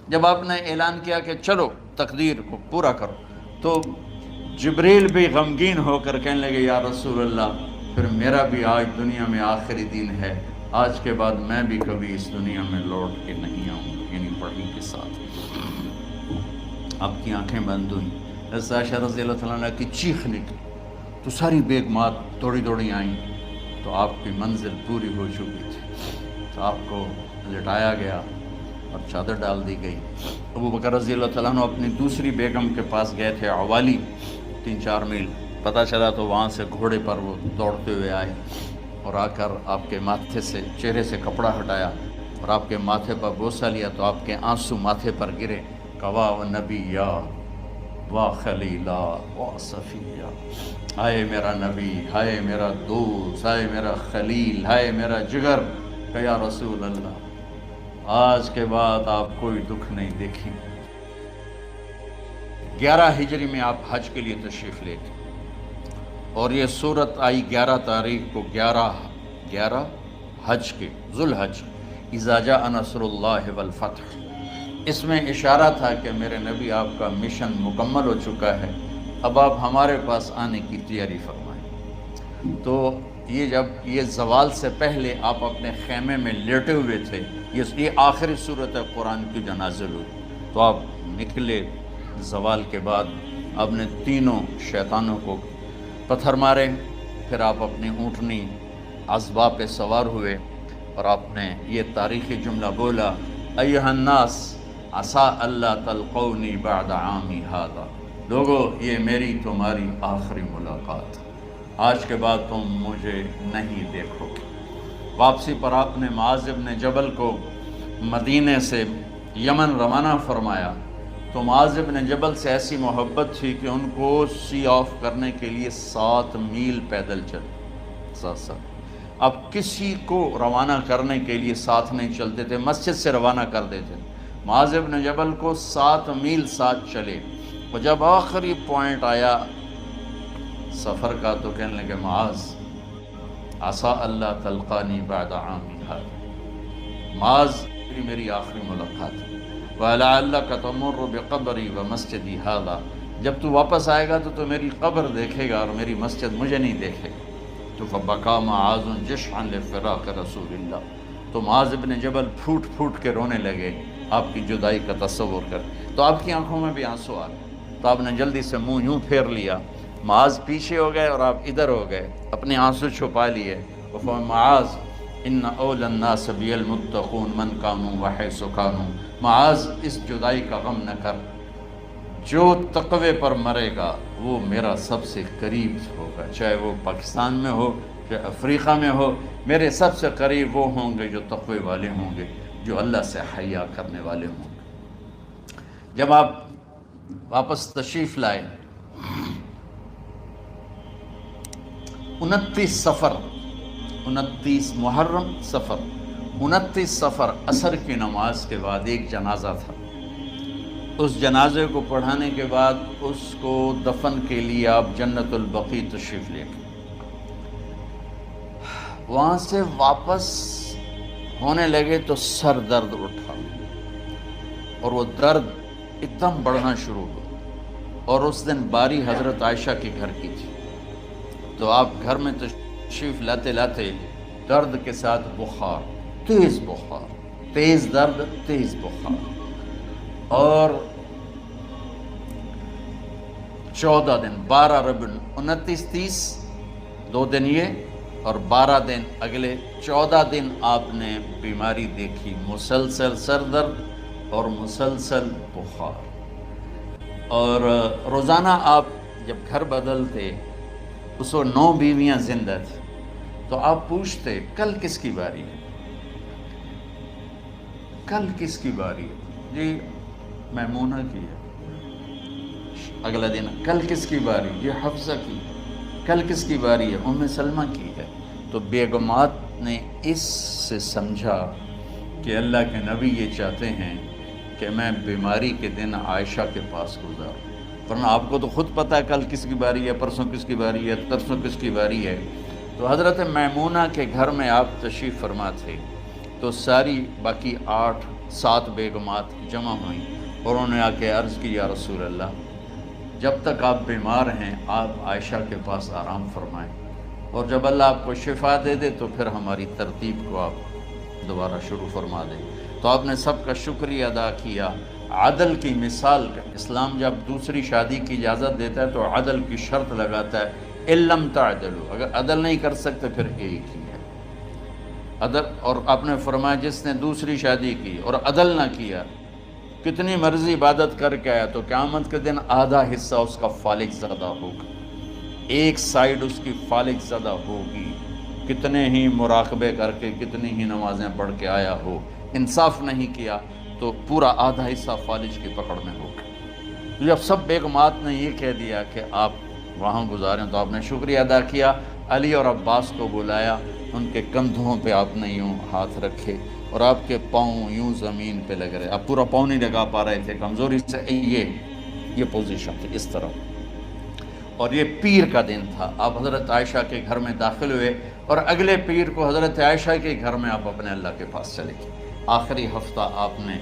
جب آپ نے اعلان کیا کہ چلو تقدیر کو پورا کرو، تو جبریل بھی غمگین ہو کر کہنے لگے یا رسول اللہ پھر میرا بھی آج دنیا میں آخری دن ہے، آج کے بعد میں بھی کبھی اس دنیا میں لوٹ کے نہیں آؤں گا، یعنی وحی کے ساتھ۔ آپ کی آنکھیں بند ہوئیں، حضرت عائشہ رضی اللہ تعالیٰ عنہ کی چیخ نکلی تو ساری بیگمات دوڑی دوڑی آئیں، تو آپ کی منزل پوری ہو چکی تھی، تو آپ کو لٹایا گیا اور چادر ڈال دی گئی۔ ابو بکر رضی اللہ تعالیٰ عنہ اپنی دوسری بیگم کے پاس گئے تھے عوالی، 3-4 میل، پتہ چلا تو وہاں سے گھوڑے پر وہ دوڑتے ہوئے آئے اور آ کر آپ کے ماتھے سے چہرے سے کپڑا ہٹایا اور آپ کے ماتھے پر بوسہ لیا تو آپ کے آنسو ماتھے پر گرے، کوا و نبیا وا خلیلا وا صفیہ، ہائے میرا نبی، ہائے میرا دوست، ہائے میرا خلیل، ہائے میرا جگر، کہ یا رسول اللہ آج کے بعد آپ کوئی دکھ نہیں دیکھیں۔ 11 ہجری میں آپ حج کے لیے تشریف لے گئے اور یہ صورت آئی 11 تاریخ کو، 11 حج کے، ذوالحج، اذا جاء نصر اللہ والفتح۔ اس میں اشارہ تھا کہ میرے نبی آپ کا مشن مکمل ہو چکا ہے، اب آپ ہمارے پاس آنے کی تیاری فرمائیں۔ تو یہ جب یہ زوال سے پہلے آپ اپنے خیمے میں لیٹے ہوئے تھے، یہ آخری صورت قرآن کی جو نازل ہوئی، تو آپ نکلے زوال کے بعد، آپ نے تینوں شیطانوں کو پتھر مارے، پھر آپ اپنی اونٹنی عذبہ پہ سوار ہوئے اور آپ نے یہ تاریخی جملہ بولا، ایھا الناس عسیٰ اللہ تلقونی بعد عامی ھذا، لوگو یہ میری تمہاری آخری ملاقات، آج کے بعد تم مجھے نہیں دیکھو گے۔ واپسی پر آپ نے معاذ بن جبل کو مدینے سے یمن روانہ فرمایا، تو معاذ بن جبل سے ایسی محبت تھی کہ ان کو سی آف کرنے کے لیے 7 میل پیدل چلے، 7۔ اب کسی کو روانہ کرنے کے لیے ساتھ نہیں چلتے تھے، مسجد سے روانہ کر دیتے تھے، معاذ بن جبل کو 7 میل ساتھ چلے، اور جب آخری پوائنٹ آیا سفر کا تو کہنے لگے معاذ عسیٰ اللہ تلقانی بعد عامی ھذا، معاذ میری آخری ملاقات ہے، وَلَعَلَّكَ تَمُرُّ بِقَبْرِي وَمَسْجِدِي ھذا، جب تو واپس آئے گا تو میری قبر دیکھے گا اور میری مسجد مجھے نہیں دیکھے گا۔ تو فَبَكَىٰ مُعَاذٌ جِشْعًا لِفِرَاقِ رسول اللہ، تو معاذ بن جبل پھوٹ پھوٹ کے رونے لگے آپ کی جدائی کا تصور کر، تو آپ کی آنکھوں میں بھی آنسو آ گئے، تو آپ نے جلدی سے منہ یوں پھیر لیا، معاذ پیچھے ہو گئے اور آپ ادھر ہو گئے، اپنے آنسو چھپا لیے، معاذ ان اول الناس بی المتقون من کانوا وحیث کانوا، معاذ اس جدائی کا غم نہ کر، جو تقوی پر مرے گا وہ میرا سب سے قریب ہوگا، چاہے وہ پاکستان میں ہو چاہے افریقہ میں ہو، میرے سب سے قریب وہ ہوں گے جو تقوی والے ہوں گے، جو اللہ سے حیا کرنے والے ہوں گے۔ جب آپ واپس تشریف لائے، 29 محرم سفر، 29 سفر عصر کی نماز کے بعد ایک جنازہ تھا، اس جنازے کو پڑھانے کے بعد اس کو دفن کے لیے آپ جنت البقیع تشریف لے گئے۔ وہاں سے واپس ہونے لگے تو سر درد اٹھا اور وہ درد ایک دم بڑھنا شروع ہوا، اور اس دن باری حضرت عائشہ کے گھر کی تھی، تو آپ گھر میں تشریف لاتے لاتے درد کے ساتھ بخار، تیز بخار، تیز درد، تیز بخار، اور 14 دن، 12 ربیع 29 30 2 دن یہ اور 12 دن اگلے 14 دن آپ نے بیماری دیکھی، مسلسل سر درد اور مسلسل بخار، اور روزانہ آپ جب گھر بدلتے اس وقت 9 بیویاں زندہ تھیں، تو آپ پوچھتے کل کس کی باری ہے، کل کس کی باری ہے، جی میمونہ کی ہے، اگلا دن کل کس کی باری، یہ حفصہ کی ہے، کل کس کی باری ہے، ام سلمہ کی ہے۔ تو بیگمات نے اس سے سمجھا کہ اللہ کے نبی یہ چاہتے ہیں کہ میں بیماری کے دن عائشہ کے پاس گزاروں، ورنہ آپ کو تو خود پتہ ہے کل کس کی باری ہے، پرسوں کس کی باری ہے، ترسوں کس کی باری ہے۔ تو حضرت میمونہ کے گھر میں آپ تشریف فرما تھے، تو ساری باقی 8-7 بیگمات جمع ہوئیں اور انہوں نے آ کے عرض کی یا رسول اللہ جب تک آپ بیمار ہیں آپ عائشہ کے پاس آرام فرمائیں، اور جب اللہ آپ کو شفا دے دے تو پھر ہماری ترتیب کو آپ دوبارہ شروع فرما دیں۔ تو آپ نے سب کا شکریہ ادا کیا۔ عدل کی مثال کا اسلام جب دوسری شادی کی اجازت دیتا ہے تو عدل کی شرط لگاتا ہے علم تعدلوا، اگر عدل نہیں کر سکتے پھر ایک ہی ہے عدل۔ اور آپ نے فرمایا جس نے دوسری شادی کی اور عدل نہ کیا، کتنی مرضی عبادت کر کے آیا تو قیامت کے دن آدھا حصہ اس کا فالق زدہ ہوگا، ایک سائیڈ اس کی فالق زدہ ہوگی، کتنے ہی مراقبے کر کے کتنی ہی نمازیں پڑھ کے آیا ہو، انصاف نہیں کیا تو پورا آدھا حصہ فالج کی پکڑ میں ہوگا۔ جب سب بیگمات نے یہ کہہ دیا کہ آپ وہاں گزاریں تو آپ نے شکریہ ادا کیا، علی اور عباس کو بلایا، ان کے کندھوں پہ آپ نے یوں ہاتھ رکھے اور آپ کے پاؤں یوں زمین پہ لگ رہے، آپ پورا پاؤں نہیں لگا پا رہے تھے کمزوری سے، یہ پوزیشن تھی اس طرح۔ اور یہ پیر کا دن تھا، آپ حضرت عائشہ کے گھر میں داخل ہوئے اور اگلے پیر کو حضرت عائشہ کے گھر میں آپ اپنے اللہ کے پاس چلے گئے۔ آخری ہفتہ آپ نے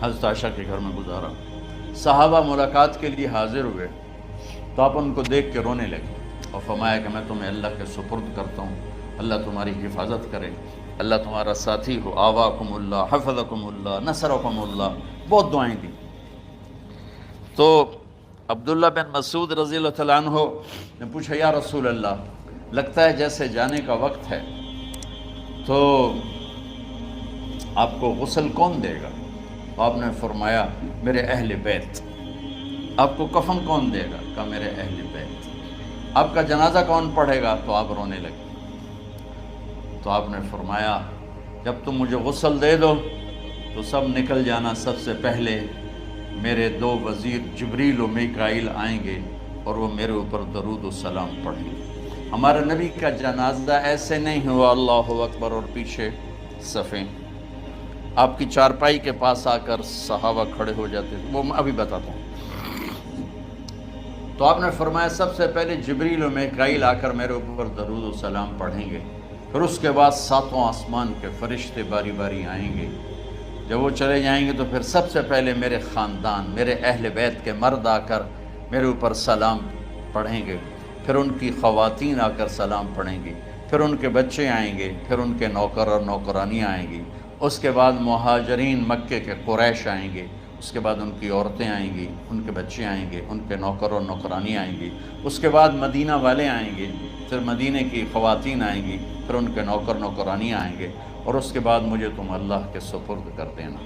حضرت عائشہ کے گھر میں گزارا۔ صحابہ ملاقات کے لیے حاضر ہوئے تو آپ ان کو دیکھ کے رونے لگے اور فرمایا کہ میں تمہیں اللہ کے سپرد کرتا ہوں، اللہ تمہاری حفاظت کرے، اللہ تمہارا ساتھی ہو، آواکم اللہ، حفظکم اللہ، نصرکم اللہ، بہت دعائیں دی۔ تو عبداللہ بن مسعود رضی اللہ تعالیٰ عنہ نے پوچھا یا رسول اللہ لگتا ہے جیسے جانے کا وقت ہے، تو آپ کو غسل کون دے گا؟ آپ نے فرمایا میرے اہل بیت۔ آپ کو کفن کون دے گا؟ کہا میرے اہل بیت۔ آپ کا جنازہ کون پڑھے گا؟ تو آپ رونے لگے۔ تو آپ نے فرمایا جب تم مجھے غسل دے دو تو سب نکل جانا، سب سے پہلے میرے 2 وزیر جبریل و میکائیل آئیں گے اور وہ میرے اوپر درود و سلام پڑھیں گے۔ ہمارے نبی کا جنازہ ایسے نہیں ہوا اللہ اکبر اور پیچھے صفیں، آپ کی چارپائی کے پاس آ کر صحابہ کھڑے ہو جاتے تھے، وہ میں ابھی بتاتا ہوں۔ تو آپ نے فرمایا سب سے پہلے جبریل و میکائیل آ کر میرے اوپر درود و سلام پڑھیں گے، پھر اس کے بعد 7 آسمان کے فرشتے باری باری آئیں گے۔ جب وہ چلے جائیں گے تو پھر سب سے پہلے میرے خاندان، میرے اہل بیت کے مرد آ کر میرے اوپر سلام پڑھیں گے، پھر ان کی خواتین آ کر سلام پڑھیں گی، پھر ان کے بچے آئیں گے، پھر ان کے نوکر اور نوکرانی آئیں گی، اس کے بعد مہاجرین مکے کے قریش آئیں گے، اس کے بعد ان کی عورتیں آئیں گی، ان کے بچے آئیں گے، ان کے نوکر اور نوکرانی آئیں گی، اس کے بعد مدینہ والے آئیں گے، پھر مدینہ کی خواتین آئیں گی، پھر ان کے نوکر نوکرانی آئیں گے، اور اس کے بعد مجھے تم اللہ کے سپرد کر دینا۔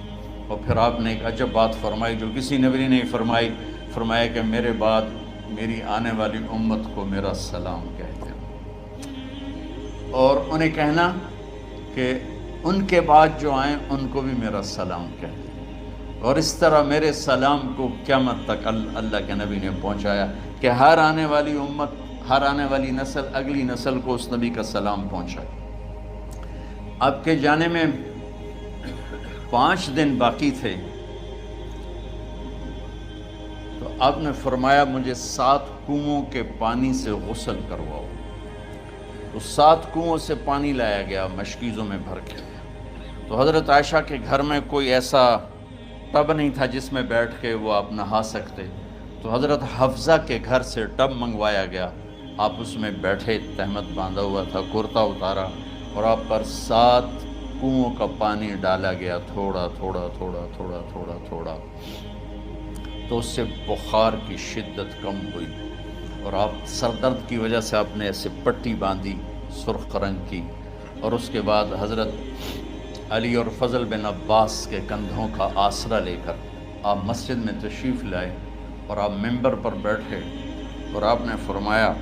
اور پھر آپ نے ایک عجب بات فرمائی جو کسی نبی نے نہیں فرمائی، فرمایا کہ میرے بعد میری آنے والی امت کو میرا سلام کہہ دینا، اور انہیں کہنا کہ ان کے بعد جو آئیں ان کو بھی میرا سلام کہہ دینا۔ اور اس طرح میرے سلام کو قیامت تک اللہ کے نبی نے پہنچایا کہ ہر آنے والی امت، ہر آنے والی نسل اگلی نسل کو اس نبی کا سلام پہنچائے۔ آپ کے جانے میں 5 دن باقی تھے تو آپ نے فرمایا مجھے 7 کنوؤں کے پانی سے غسل کرواؤ۔ تو 7 کنوؤں سے پانی لایا گیا مشکیزوں میں بھر کے۔ تو حضرت عائشہ کے گھر میں کوئی ایسا ٹب نہیں تھا جس میں بیٹھ کے وہ آپ نہا سکتے، تو حضرت حفصہ کے گھر سے ٹب منگوایا گیا، آپ اس میں بیٹھے، تہمت باندھا ہوا تھا، کرتا اتارا اور آپ پر 7 کنوؤں کا پانی ڈالا گیا، تھوڑا تھوڑا تھوڑا تھوڑا تھوڑا تھوڑا، تو اس سے بخار کی شدت کم ہوئی، اور آپ سر درد کی وجہ سے آپ نے ایسے پٹی باندھی سرخ رنگ کی، اور اس کے بعد حضرت علی اور فضل بن عباس کے کندھوں کا آسرا لے کر آپ مسجد میں تشریف لائے اور آپ ممبر پر بیٹھے اور آپ نے فرمایا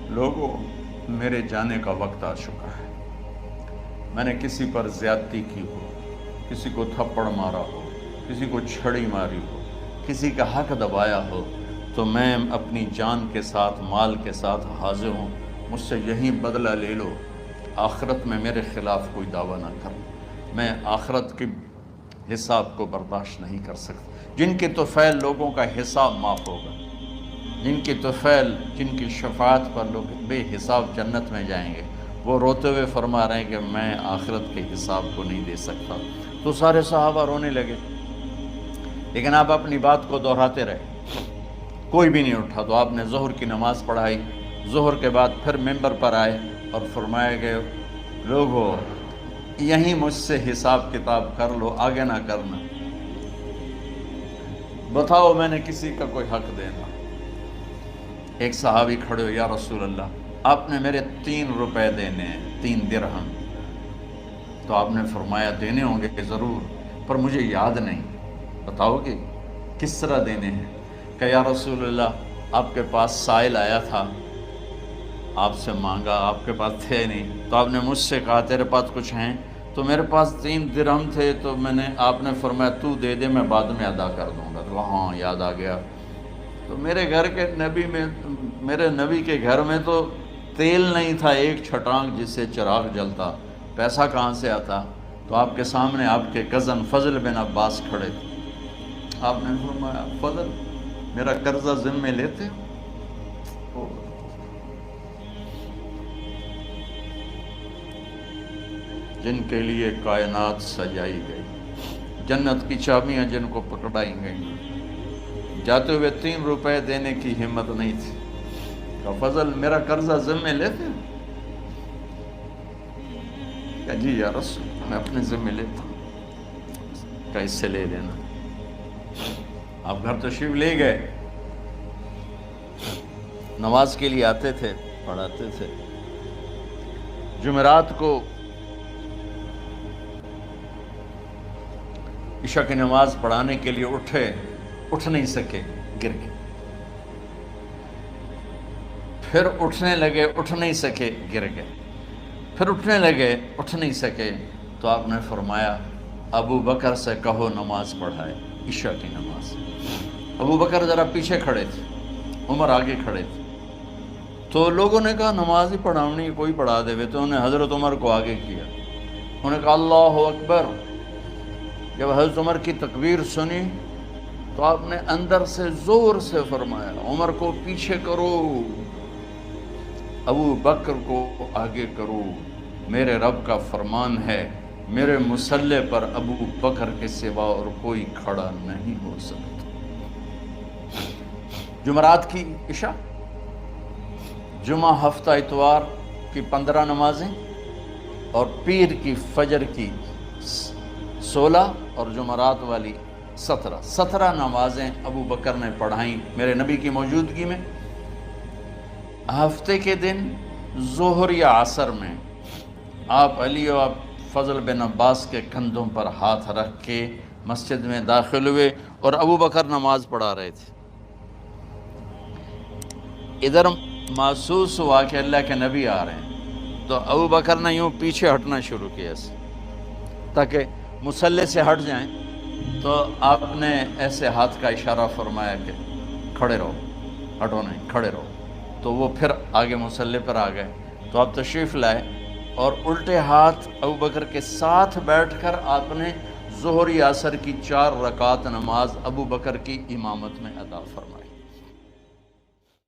لوگوں میرے جانے کا وقت آ چکا ہے، میں نے کسی پر زیادتی کی ہو، کسی کو تھپڑ مارا ہو، کسی کو چھڑی ماری ہو، کسی کا حق دبایا ہو، تو میں اپنی جان کے ساتھ مال کے ساتھ حاضر ہوں، مجھ سے یہیں بدلہ لے لو، آخرت میں میرے خلاف کوئی دعویٰ نہ کر، میں آخرت کے حساب کو برداشت نہیں کر سکتا۔ جن کے طفیل لوگوں کا حساب معاف ہوگا، جن کی طفیل، جن کی شفاعت پر لوگ بے حساب جنت میں جائیں گے، وہ روتے ہوئے فرما رہے ہیں کہ میں آخرت کے حساب کو نہیں دے سکتا۔ تو سارے صحابہ رونے لگے، لیکن آپ اپنی بات کو دہراتے رہے، کوئی بھی نہیں اٹھا۔ تو آپ نے ظہر کی نماز پڑھائی، ظہر کے بعد پھر ممبر پر آئے اور فرمایا کہ لوگو یہیں مجھ سے حساب کتاب کر لو، آگے نہ کرنا، بتاؤ میں نے کسی کا کوئی حق دینا۔ ایک صحابی کھڑے ہو، یا رسول اللہ آپ نے میرے 3 روپے دینے ہیں، 3 درہم۔ تو آپ نے فرمایا دینے ہوں گے کہ ضرور، پر مجھے یاد نہیں، بتاؤ کہ کس طرح دینے ہیں؟ کہ یا رسول اللہ آپ کے پاس سائل آیا تھا، آپ سے مانگا، آپ کے پاس تھے نہیں، تو آپ نے مجھ سے کہا تیرے پاس کچھ ہیں؟ تو میرے پاس 3 درہم تھے، تو آپ نے فرمایا تو دے دے، میں بعد میں ادا کر دوں گا۔ تو ہاں یاد آ گیا۔ تو میرے گھر کے نبی میں، میرے نبی کے گھر میں تو تیل نہیں تھا ایک چھٹانگ جس سے چراغ جلتا، پیسہ کہاں سے آتا؟ تو آپ کے سامنے آپ کے کزن فضل بن عباس کھڑے تھے، آپ نے فرمایا فضل میرا قرضہ ذمے لیتے ہو؟ جن کے لیے کائنات سجائی گئی، جنت کی چابیاں جن کو پکڑائی گئیں، جاتے ہوئے 3 روپے دینے کی ہمت نہیں تھی۔ کہ فضل میرا قرضہ ذمے لیتے ہو؟ کہ جی یا رسول میں اپنے ذمے لیتا ہوں۔ کہ اس سے لے لینا۔ آپ گھر تشریف لے گئے، نماز کے لیے آتے تھے، پڑھاتے تھے۔ جمعرات کو عشاء کی نماز پڑھانے کے لیے اٹھ نہیں سکے، گر گئے، پھر اٹھنے لگے، اٹھ نہیں سکے، گر گئے، پھر اٹھنے لگے، اٹھ نہیں سکے۔ تو آپ نے فرمایا ابو بکر سے کہو نماز پڑھائے، عشاء کی نماز۔ ابو بکر ذرا پیچھے کھڑے تھے، عمر آگے کھڑے تھے۔ تو لوگوں نے کہا نماز ہی پڑھاؤنی، کوئی پڑھا دے۔ تو انہوں نے حضرت عمر کو آگے کیا، انہوں نے کہا اللہ اکبر۔ جب حضرت عمر کی تکبیر سنی تو آپ نے اندر سے زور سے فرمایا عمر کو پیچھے کرو، ابو بکر کو آگے کرو، میرے رب کا فرمان ہے میرے مصلی پر ابو بکر کے سوا اور کوئی کھڑا نہیں ہو سکتا۔ جمعرات کی عشاء، جمعہ ہفتہ اتوار کی 15 نمازیں اور پیر کی فجر کی 16 اور جمعرات والی 17 نمازیں ابو بکر نے پڑھائیں میرے نبی کی موجودگی میں۔ ہفتے کے دن ظہر یا عصر میں آپ علی و فضل بن عباس کے کندھوں پر ہاتھ رکھ کے مسجد میں داخل ہوئے اور ابو بکر نماز پڑھا رہے تھے۔ ادھر محسوس ہوا کہ اللہ کے نبی آ رہے ہیں، تو ابو بکر نے یوں پیچھے ہٹنا شروع کیا تاکہ مصلی سے ہٹ جائیں۔ تو آپ نے ایسے ہاتھ کا اشارہ فرمایا کہ کھڑے رہو، ہٹو نہیں، کھڑے رہو۔ تو وہ پھر آگے مصلی پر آ گئے۔ تو آپ تشریف لائے اور الٹے ہاتھ ابو بکر کے ساتھ بیٹھ کر آپ نے ظہر یا عصر کی 4 رکعت نماز ابو بکر کی امامت میں ادا فرمائی۔